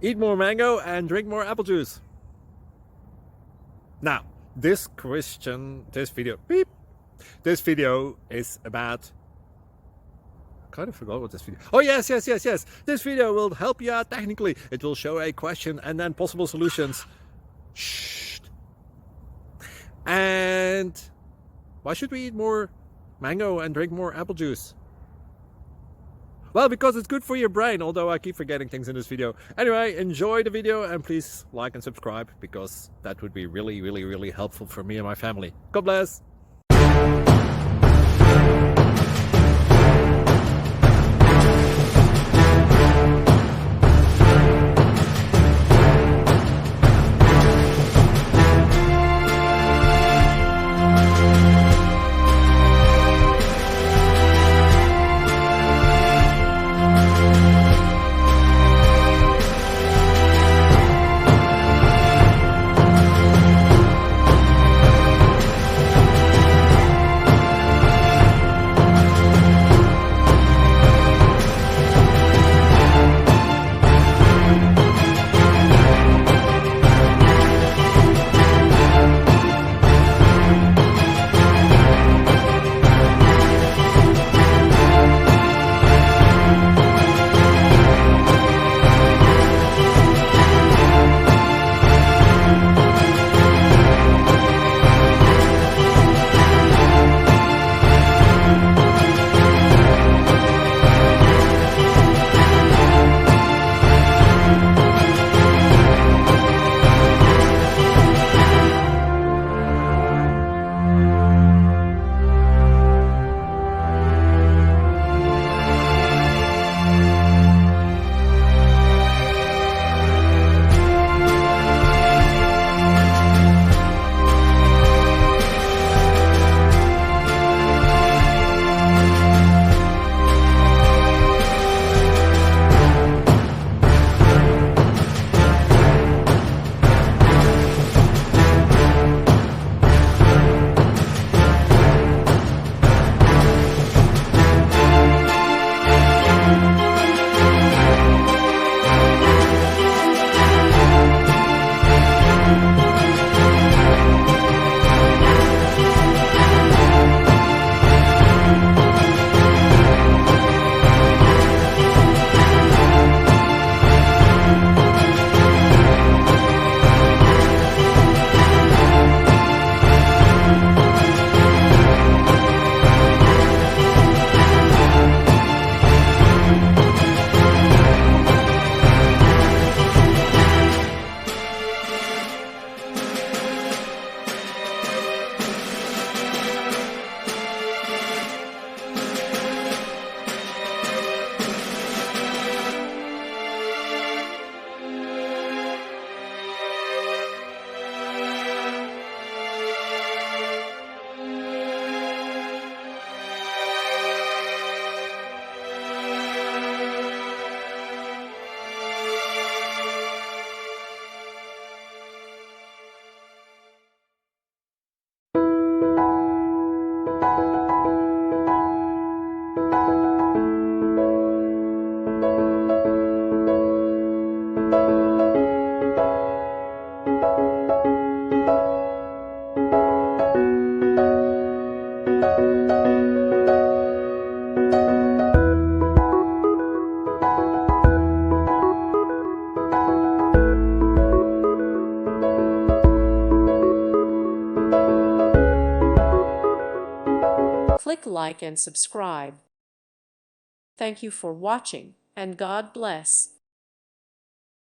Eat more mango and drink more apple juice. Now, this video is about, I kind of forgot what this video. Oh, yes. This video will help you out technically. It will show a question and then possible solutions. Shh. And why should we eat more mango and drink more apple juice? Well, because it's good for your brain, although I keep forgetting things in this video. Anyway, enjoy the video and please like and subscribe, because that would be really helpful for me and my family. God bless! Click like and subscribe. Thank you for watching, and God bless.